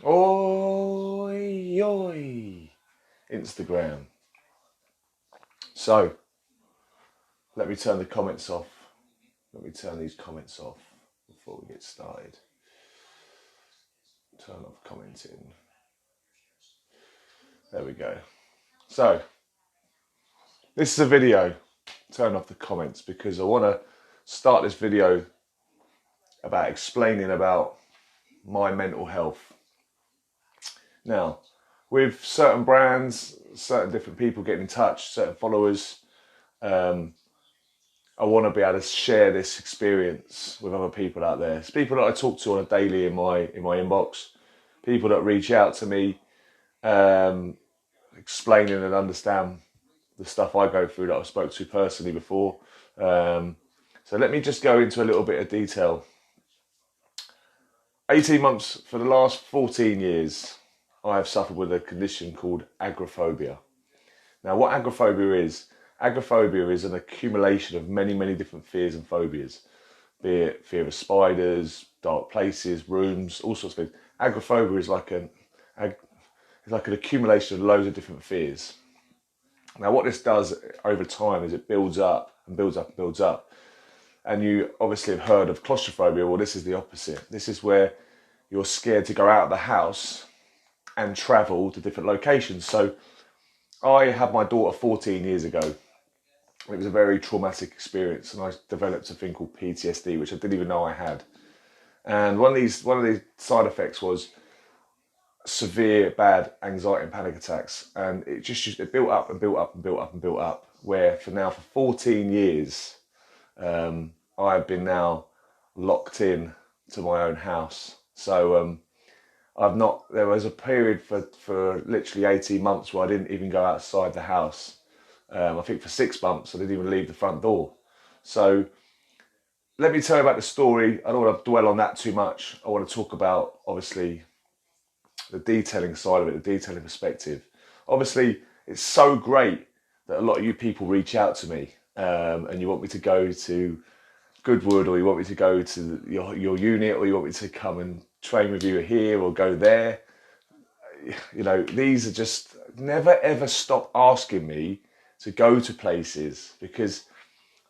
Oi, oi, Instagram. So, let me turn the comments off. Let me turn these comments off before we get started. Turn off commenting. There we go. So, this is a video. Turn off the comments because I want to start this video about explaining about my mental health. Now, with certain brands, certain different people getting in touch, certain followers, I want to be able to share this experience with other people out there. It's people that I talk to on a daily in my inbox, people that reach out to me, explaining and understand the stuff I go through that I've spoke to personally before. So let me just go into a little bit of detail. 18 months, for the last 14 years, I have suffered with a condition called agoraphobia. Now, what agoraphobia is an accumulation of many, many different fears and phobias, be it fear of spiders, dark places, rooms, all sorts of things. Agoraphobia is like an accumulation of loads of different fears. Now, what this does over time is it builds up and builds up and builds up. And you obviously have heard of claustrophobia. Well, this is the opposite. This is where you're scared to go out of the house and travel to different locations. So I had my daughter 14 years ago. It was a very traumatic experience, and I developed a thing called PTSD, which I didn't even know I had. And one of these side effects was severe bad anxiety and panic attacks, and it built up and built up and built up and built up. Where for 14 years, I have been now locked in to my own house. So there was a period for literally 18 months where I didn't even go outside the house. I think for 6 months I didn't even leave the front door. So let me tell you about the story. I don't want to dwell on that too much. I want to talk about, obviously, the detailing side of it, the detailing perspective. Obviously, it's so great that a lot of you people reach out to me and you want me to go to Goodwood, or you want me to go to your unit, or you want me to come and train with you here or go there. You know, these are just, never ever stop asking me to go to places, because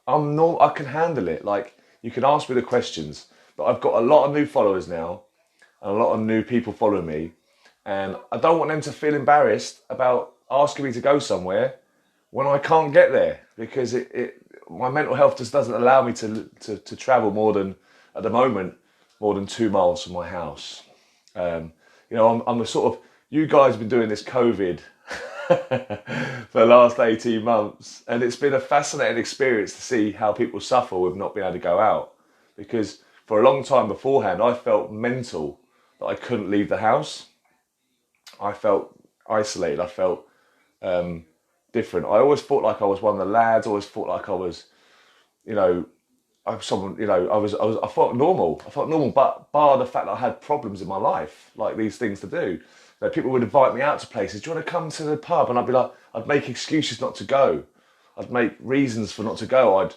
I can handle it. Like, you can ask me the questions, but I've got a lot of new followers now and a lot of new people following me, and I don't want them to feel embarrassed about asking me to go somewhere when I can't get there, because my mental health just doesn't allow me to travel more than, at the moment, more than 2 miles from my house. You know, I'm a sort of, you guys have been doing this COVID for the last 18 months, and it's been a fascinating experience to see how people suffer with not being able to go out, because for a long time beforehand I felt mental that I couldn't leave the house. I felt isolated. I felt different. I always thought like I was one of the lads. I always thought like I was, you know, I'm someone, you know, I felt normal. I felt normal, but bar the fact that I had problems in my life, like these things to do. You know, people would invite me out to places. Do you want to come to the pub? And I'd be like, I'd make excuses not to go. I'd make reasons for not to go.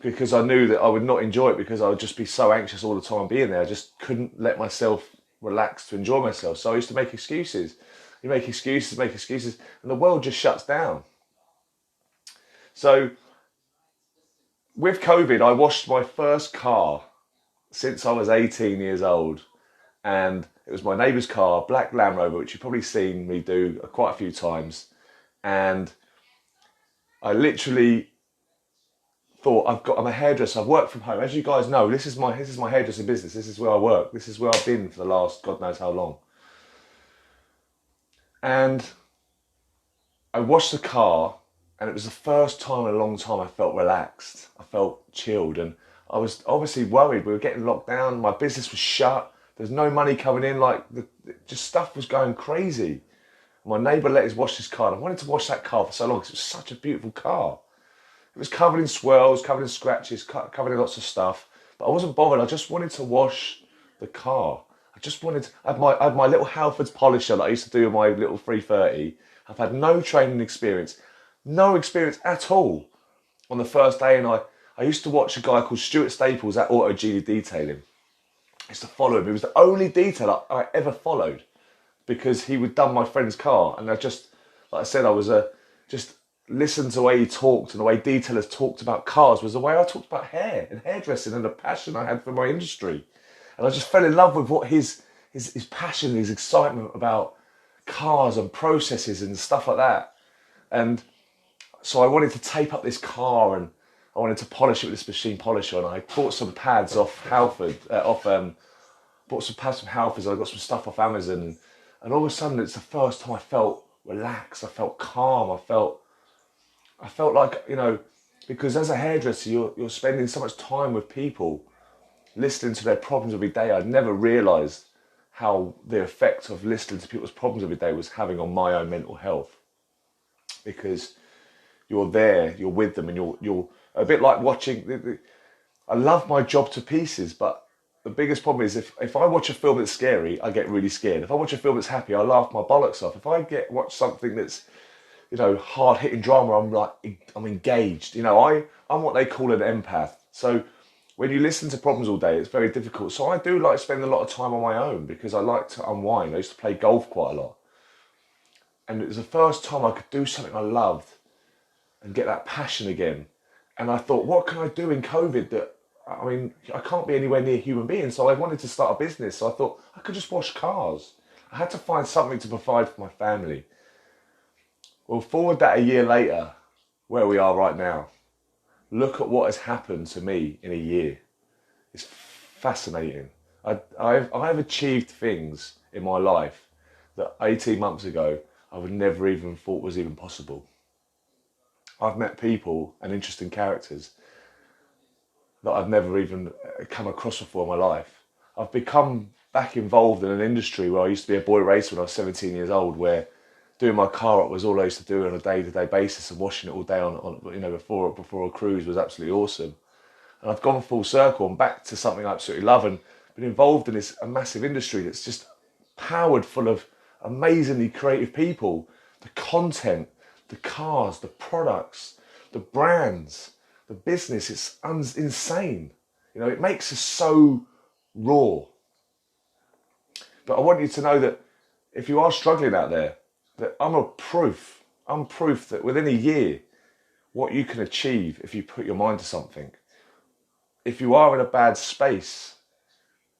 Because I knew that I would not enjoy it, because I would just be so anxious all the time being there. I just couldn't let myself relax to enjoy myself. So I used to make excuses. You make excuses, and the world just shuts down. So with COVID, I washed my first car since I was 18 years old. And it was my neighbour's car, black Land Rover, which you've probably seen me do quite a few times. And I literally thought, I'm a hairdresser. I've worked from home. As you guys know, this is my hairdressing business. This is where I work. This is where I've been for the last God knows how long. And I washed the car, and it was the first time in a long time I felt relaxed. I felt chilled, and I was obviously worried. We were getting locked down. My business was shut. There's no money coming in. Like, just stuff was going crazy. My neighbour let us wash his car. I wanted to wash that car for so long because it was such a beautiful car. It was covered in swirls, covered in scratches, covered in lots of stuff. But I wasn't bothered. I just wanted to wash the car. I just wanted to, I had my little Halfords polisher that I used to do with my little 330. I've had no training experience, no experience at all on the first day. And I used to watch a guy called Stuart Staples at Auto Genie Detailing. I used to follow him. He was the only detailer I ever followed because he would done my friend's car. And I just, like I said, I was just listened to the way he talked, and the way detailers talked about cars was the way I talked about hair and hairdressing and the passion I had for my industry. And I just fell in love with what his passion, his excitement about cars and processes and stuff like that. And so I wanted to tape up this car, and I wanted to polish it with this machine polisher, and I bought some pads off Halford, bought some pads from Halfords, and I got some stuff off Amazon, and all of a sudden it's the first time I felt relaxed, I felt calm, I felt like, you know, because as a hairdresser you're spending so much time with people, listening to their problems every day. I'd never realised how the effect of listening to people's problems every day was having on my own mental health, because you're there, you're with them, and you're a bit like watching. I love my job to pieces, but the biggest problem is if I watch a film that's scary, I get really scared. If I watch a film that's happy, I laugh my bollocks off. If I watch something that's, you know, hard hitting drama, I'm engaged. You know, I'm what they call an empath. So when you listen to problems all day, it's very difficult. So I do like spending a lot of time on my own because I like to unwind. I used to play golf quite a lot, and it was the first time I could do something I loved and get that passion again. And I thought, what can I do in COVID that, I mean, I can't be anywhere near human beings. So I wanted to start a business. So I thought I could just wash cars. I had to find something to provide for my family. Well, forward that a year later, where we are right now, look at what has happened to me in a year. It's fascinating. I've achieved things in my life that 18 months ago I would never even thought was even possible. I've met people and interesting characters that I've never even come across before in my life. I've become back involved in an industry where I used to be a boy racer when I was 17 years old, where doing my car up was all I used to do on a day-to-day basis, and washing it all day on you know, before a cruise was absolutely awesome. And I've gone full circle and back to something I absolutely love, and been involved in this a massive industry that's just powered full of amazingly creative people. The content, the cars, the products, the brands, the business, it's insane. You know, it makes us so raw. But I want you to know that if you are struggling out there, that I'm proof that within a year, what you can achieve if you put your mind to something. If you are in a bad space,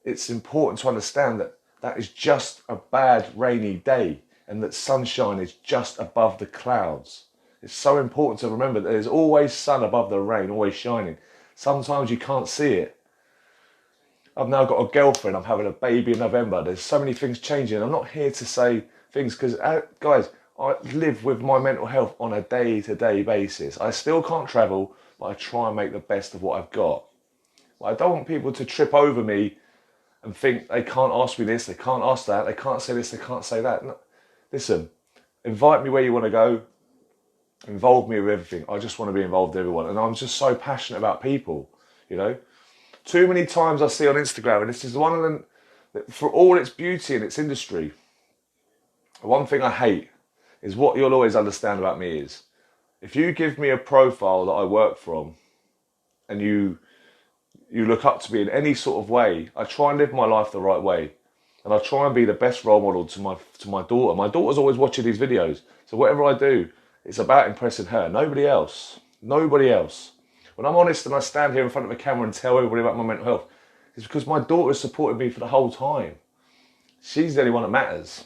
it's important to understand that that is just a bad rainy day, and that sunshine is just above the clouds. It's so important to remember that there's always sun above the rain, always shining. Sometimes you can't see it. I've now got a girlfriend, I'm having a baby in November. There's so many things changing. I'm not here to say things because, guys, I live with my mental health on a day-to-day basis. I still can't travel, but I try and make the best of what I've got. But I don't want people to trip over me and think they can't ask me this, they can't ask that, they can't say this, they can't say that. No. Listen, invite me where you want to go, involve me with everything. I just want to be involved with everyone. And I'm just so passionate about people, you know. Too many times I see on Instagram, and this is one of them, that for all its beauty and its industry, one thing I hate is what you'll always understand about me is, if you give me a profile that I work from, and you look up to me in any sort of way, I try and live my life the right way. And I try and be the best role model to my daughter. My daughter's always watching these videos. So whatever I do, it's about impressing her. Nobody else. Nobody else. When I'm honest and I stand here in front of a camera and tell everybody about my mental health, it's because my daughter has supported me for the whole time. She's the only one that matters.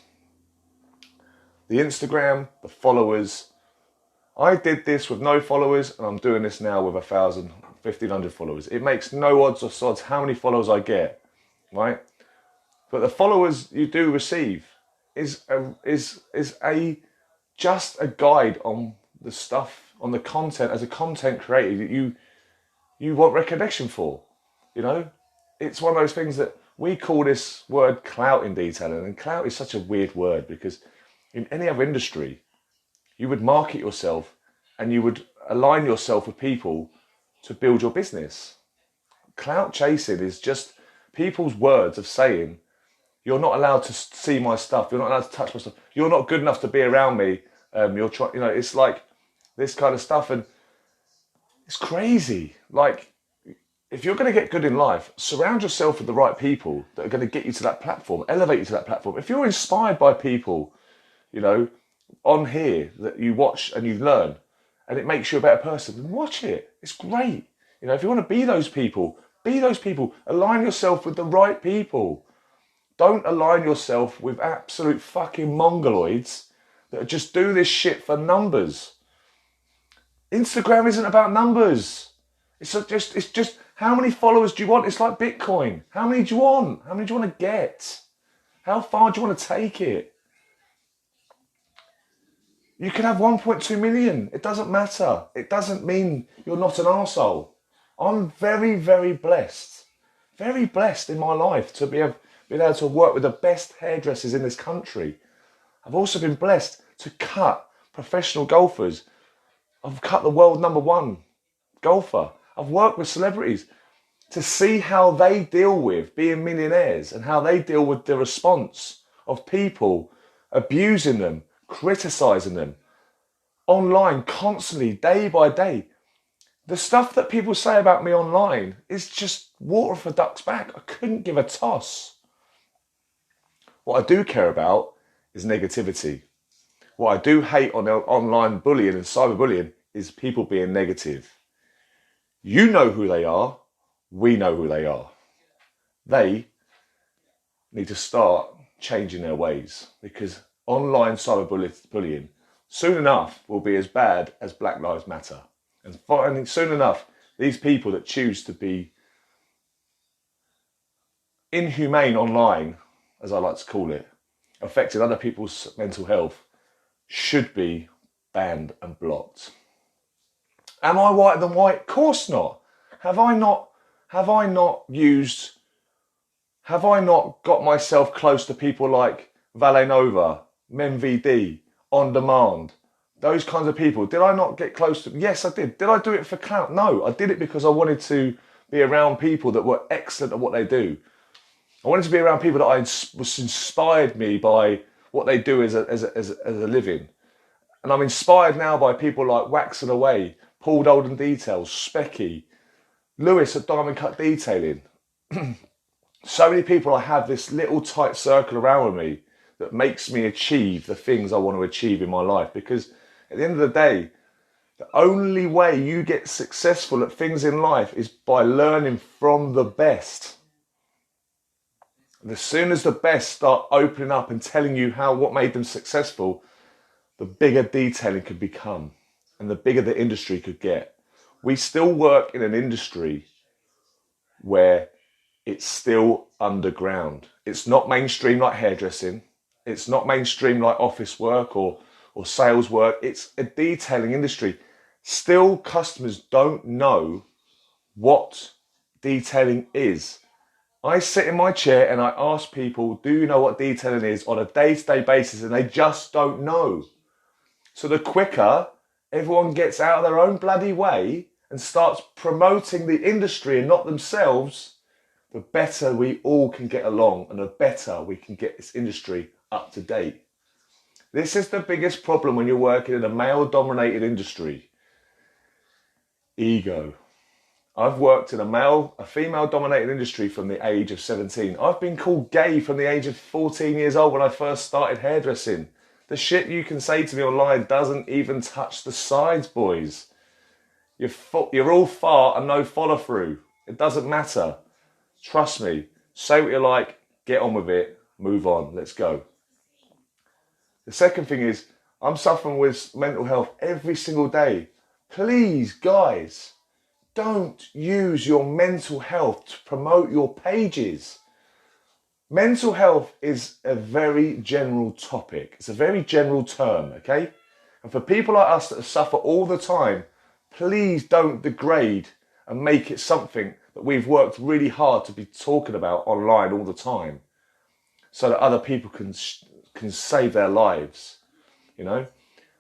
The Instagram, the followers. I did this with no followers, and I'm doing this now with 1,000, 1,500 followers. It makes no odds or sods how many followers I get, right? But the followers you do receive is just a guide on the stuff, on the content as a content creator that you want recognition for. You know, it's one of those things that we call this word clout in detailing, and clout is such a weird word because in any other industry, you would market yourself and you would align yourself with people to build your business. Clout chasing is just people's words of saying, you're not allowed to see my stuff. You're not allowed to touch my stuff. You're not good enough to be around me. You're trying, it's like this kind of stuff. And it's crazy. Like, if you're going to get good in life, surround yourself with the right people that are going to get you to that platform, elevate you to that platform. If you're inspired by people, on here that you watch and you learn, and it makes you a better person, then watch it. It's great. If you want to be those people. Align yourself with the right people. Don't align yourself with absolute fucking mongoloids that just do this shit for numbers. Instagram isn't about numbers. It's just how many followers do you want? It's like Bitcoin. How many do you want? How many do you want to get? How far do you want to take it? You can have 1.2 million. It doesn't matter. It doesn't mean you're not an arsehole. I'm very, very blessed. Very blessed in my life to be able to work with the best hairdressers in this country. I've also been blessed to cut professional golfers. I've cut the world #1 golfer. I've worked with celebrities to see how they deal with being millionaires and how they deal with the response of people abusing them, criticising them online constantly, day by day. The stuff that people say about me online is just water for ducks back. I couldn't give a toss. What I do care about is negativity. What I do hate on online bullying and cyberbullying is people being negative. You know who they are. We know who they are. They need to start changing their ways, because online cyberbullying soon enough will be as bad as Black Lives Matter. And finally, soon enough, these people that choose to be inhumane online, as I like to call it, affecting other people's mental health, should be banned and blocked. Am I whiter than white? Of course not. Have I not got myself close to people like Valenova, MemVD, On Demand, those kinds of people? Did I not get close to? Yes, I did. Did I do it for clout? No, I did it because I wanted to be around people that were excellent at what they do. I wanted to be around people that was inspired me by what they do as a living. And I'm inspired now by people like Waxing Away, Paul Golden Details, Specky, Lewis at Diamond Cut Detailing. So many people I have this little tight circle around with me that makes me achieve the things I want to achieve in my life. Because at the end of the day, the only way you get successful at things in life is by learning from the best. And as soon as the best start opening up and telling you what made them successful, the bigger detailing could become and the bigger the industry could get. We still work in an industry where it's still underground. It's not mainstream like hairdressing. It's not mainstream like office work or sales work. It's a detailing industry. Still, customers don't know what detailing is. I sit in my chair and I ask people, do you know what detailing is, on a day-to-day basis, and they just don't know. So the quicker everyone gets out of their own bloody way and starts promoting the industry and not themselves, the better we all can get along and the better we can get this industry up to date. This is the biggest problem when you're working in a male-dominated industry. Ego. I've worked in a female-dominated industry from the age of 17. I've been called gay from the age of 14 years old when I first started hairdressing. The shit you can say to me online doesn't even touch the sides, boys. You're all fart and no follow through. It doesn't matter. Trust me. Say what you like, get on with it, move on, let's go. The second thing is, I'm suffering with mental health every single day. Please, guys, don't use your mental health to promote your pages. Mental health is a very general topic. It's a very general term, okay? And for people like us that suffer all the time, please don't degrade and make it something that we've worked really hard to be talking about online all the time so that other people can save their lives,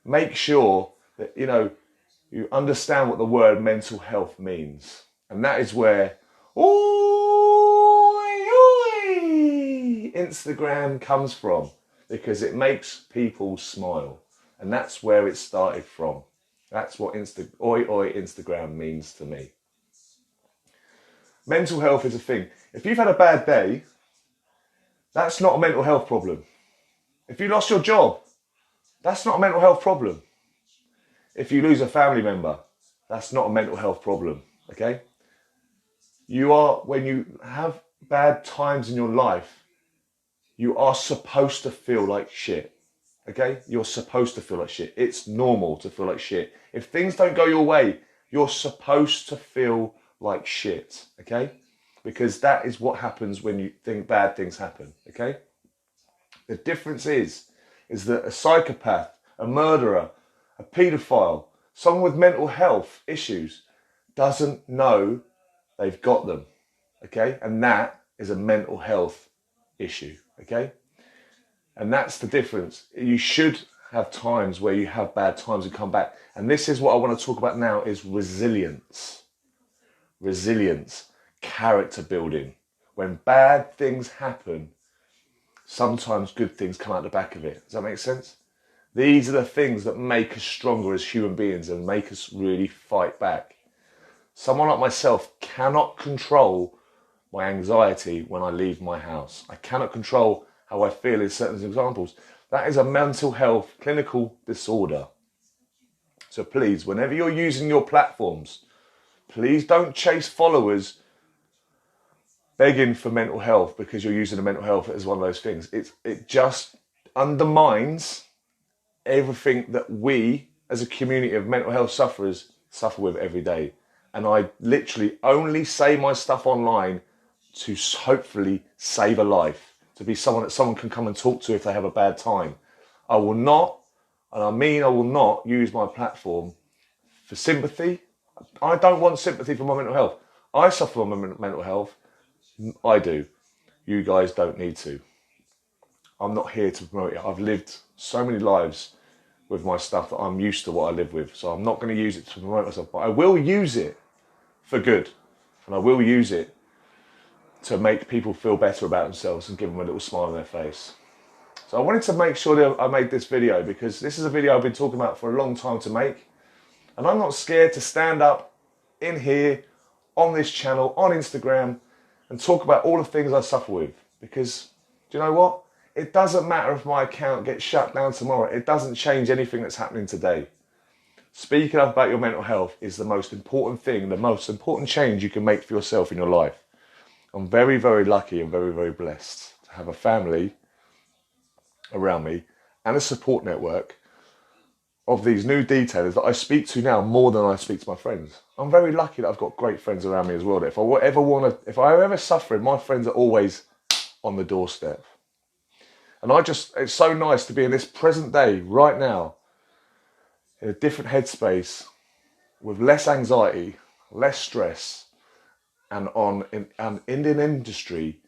Make sure that, you understand what the word mental health means. And that is where Instagram comes from, because it makes people smile. And that's where it started from. That's what Instagram means to me. Mental health is a thing. If you've had a bad day, that's not a mental health problem. If you lost your job, that's not a mental health problem. If you lose a family member, that's not a mental health problem, okay? When you have bad times in your life, you are supposed to feel like shit, okay? You're supposed to feel like shit. It's normal to feel like shit. If things don't go your way, you're supposed to feel like shit, okay? Because that is what happens when you think bad things happen, okay? The difference is that a psychopath, a murderer, a paedophile, someone with mental health issues doesn't know they've got them, okay? And that is a mental health issue, okay? And that's the difference. You should have times where you have bad times and come back. And this is what I want to talk about now, is resilience. Resilience, character building. When bad things happen, sometimes good things come out the back of it. Does that make sense? These are the things that make us stronger as human beings and make us really fight back. Someone like myself cannot control my anxiety when I leave my house. I cannot control how I feel in certain examples. That is a mental health clinical disorder. So please, whenever you're using your platforms, please don't chase followers begging for mental health because you're using the mental health as one of those things. It just undermines everything that we as a community of mental health sufferers suffer with every day. And I literally only say my stuff online to hopefully save a life, to be someone that someone can come and talk to if they have a bad time. I will not, and I mean I will not use my platform for sympathy. I don't want sympathy for my mental health. I suffer from my mental health. I do. You guys don't need to. I'm not here to promote it. I've lived so many lives with my stuff that I'm used to what I live with. So I'm not going to use it to promote myself. But I will use it for good. And I will use it to make people feel better about themselves and give them a little smile on their face. So I wanted to make sure that I made this video because this is a video I've been talking about for a long time to make. And I'm not scared to stand up in here, on this channel, on Instagram, and talk about all the things I suffer with. Because, do you know what? It doesn't matter if my account gets shut down tomorrow. It doesn't change anything that's happening today. Speaking up about your mental health is the most important thing, the most important change you can make for yourself in your life. I'm very, very lucky and very, very blessed to have a family around me and a support network of these new detailers that I speak to now more than I speak to my friends. I'm very lucky that I've got great friends around me as well. That if I ever suffer, my friends are always on the doorstep. And it's so nice to be in this present day, right now, in a different headspace, with less anxiety, less stress, and in an industry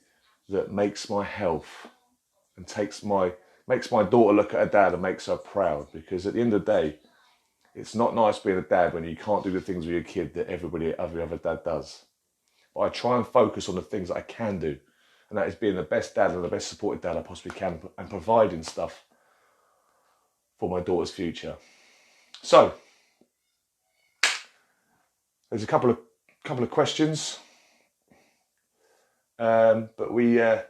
that makes my health and makes my daughter look at her dad and makes her proud. Because at the end of the day, it's not nice being a dad when you can't do the things with your kid that every other dad does. But I try and focus on the things that I can do. And that is being the best dad and the best supported dad I possibly can and providing stuff for my daughter's future. So, there's a couple of questions. But they're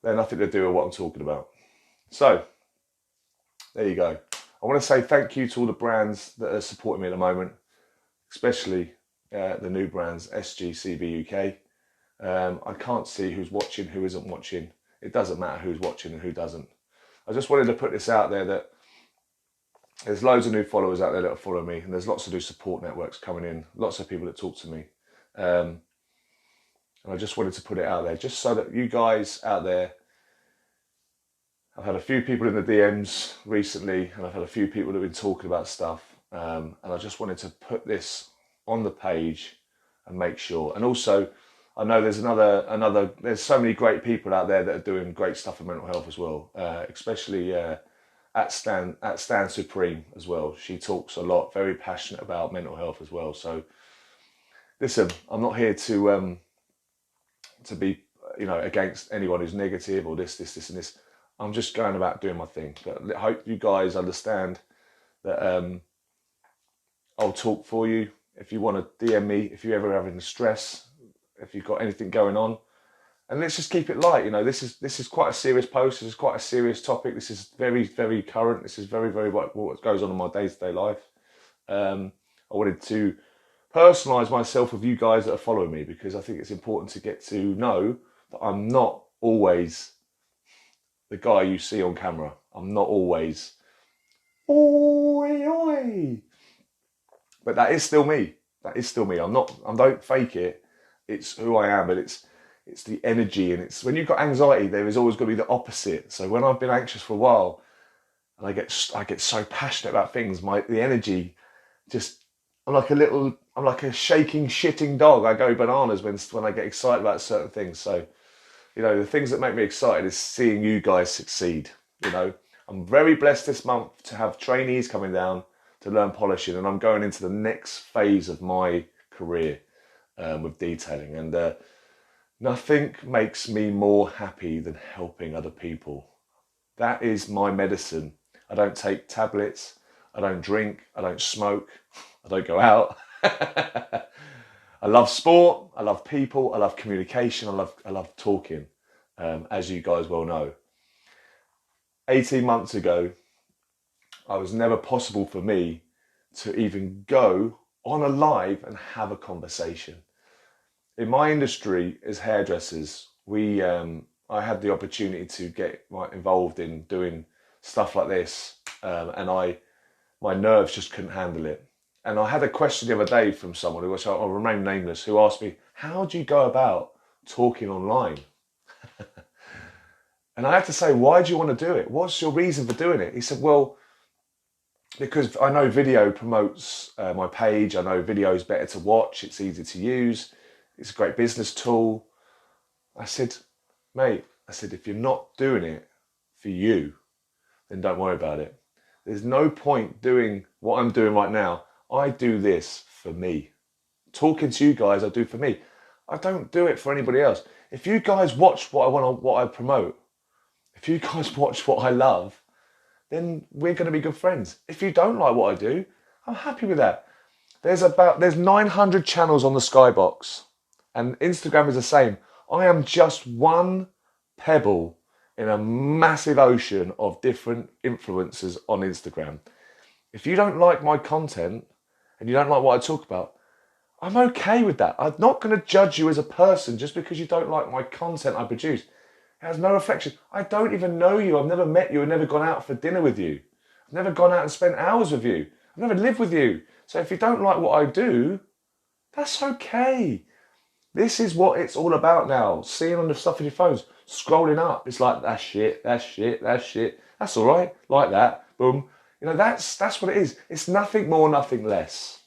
nothing to do with what I'm talking about. So, there you go. I want to say thank you to all the brands that are supporting me at the moment, especially the new brands, SGCB UK. I can't see who's watching, who isn't watching. It doesn't matter who's watching and who doesn't. I just wanted to put this out there that there's loads of new followers out there that are following me, and there's lots of new support networks coming in, lots of people that talk to me. And I just wanted to put it out there, just so that you guys out there, I've had a few people in the DMs recently, and I've had a few people that have been talking about stuff. And I just wanted to put this on the page and make sure. And also, I know there's there's so many great people out there that are doing great stuff for mental health as well, especially at Stand Supreme as well. She talks a lot, very passionate about mental health as well. So listen, I'm not here to be, against anyone who's negative or this and this. I'm just going about doing my thing. But I hope you guys understand that I'll talk for you. If you want to DM me, if you're ever having stress, if you've got anything going on, and let's just keep it light. This is quite a serious post. This is quite a serious topic. This is very, very current. This is very, very what goes on in my day-to-day life. I wanted to personalise myself with you guys that are following me, because I think it's important to get to know that I'm not always the guy you see on camera. I'm not always, oi, oi. But that is still me. That is still me. I don't fake it. It's who I am, but it's the energy, and it's when you've got anxiety, there is always going to be the opposite. So when I've been anxious for a while, and I get so passionate about things, the energy just, I'm like a shaking, shitting dog. I go bananas when I get excited about certain things. So, the things that make me excited is seeing you guys succeed. I'm very blessed this month to have trainees coming down to learn polishing, and I'm going into the next phase of my career with detailing. And nothing makes me more happy than helping other people. That is my medicine. I don't take tablets. I don't drink. I don't smoke. I don't go out. I love sport. I love people. I love communication. I love talking, as you guys well know. 18 months ago, it was never possible for me to even go on a live and have a conversation. In my industry as hairdressers, I had the opportunity to get involved in doing stuff like this, and my nerves just couldn't handle it. And I had a question the other day from someone who, I'll remain nameless, who asked me, how do you go about talking online? And I had to say, why do you want to do it? What's your reason for doing it? He said, well, because I know video promotes my page. I know video is better to watch. It's easy to use. It's a great business tool. I said, mate, if you're not doing it for you, then don't worry about it. There's no point doing what I'm doing right now. I do this for me. Talking to you guys, I do for me. I don't do it for anybody else. If you guys watch what I promote, if you guys watch what I love, then we're going to be good friends. If you don't like what I do, I'm happy with that. There's 900 channels on the Skybox, and Instagram is the same. I am just one pebble in a massive ocean of different influencers on Instagram. If you don't like my content and you don't like what I talk about, I'm okay with that. I'm not going to judge you as a person just because you don't like my content I produce. It has no reflection. I don't even know you. I've never met you. I've never gone out for dinner with you. I've never gone out and spent hours with you. I've never lived with you. So if you don't like what I do, that's okay. This is what it's all about now. Seeing on the stuff on your phones, scrolling up. It's like, that's shit, that's shit, that's shit. That's all right. Like that. Boom. That's what it is. It's nothing more, nothing less.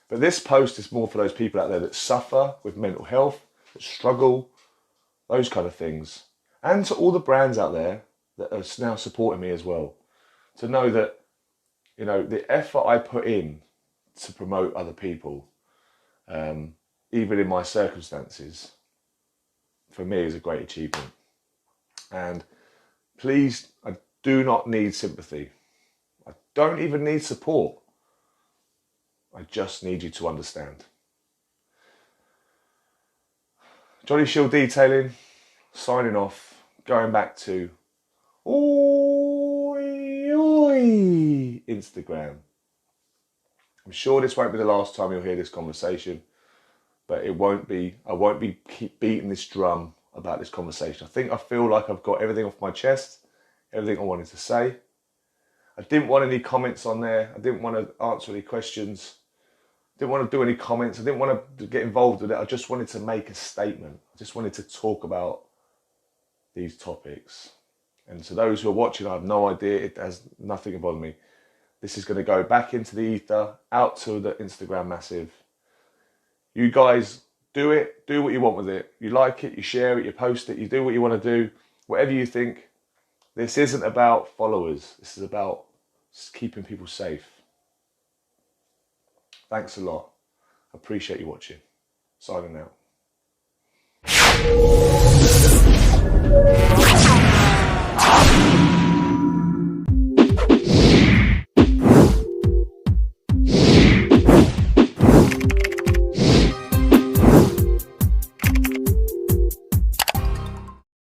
But this post is more for those people out there that suffer with mental health, that struggle, those kind of things. And to all the brands out there that are now supporting me as well. To know that, the effort I put in to promote other people, even in my circumstances, for me is a great achievement. And please, I do not need sympathy. I don't even need support. I just need you to understand. Johnny Shield Detailing, signing off, going back to Instagram. I'm sure this won't be the last time you'll hear this conversation, but it won't be. I won't be keep beating this drum about this conversation. I feel like I've got everything off my chest, everything I wanted to say. I didn't want any comments on there. I didn't want to answer any questions. I didn't want to do any comments. I didn't want to get involved with it. I just wanted to make a statement. I just wanted to talk about these topics. And to those who are watching, I have no idea. It has nothing to bother me. This is going to go back into the ether, out to the Instagram massive. You guys do it. Do what you want with it. You like it, you share it, you post it, you do what you want to do. Whatever you think, This isn't about followers. This is about keeping people safe. Thanks a lot. Appreciate you watching. Signing out.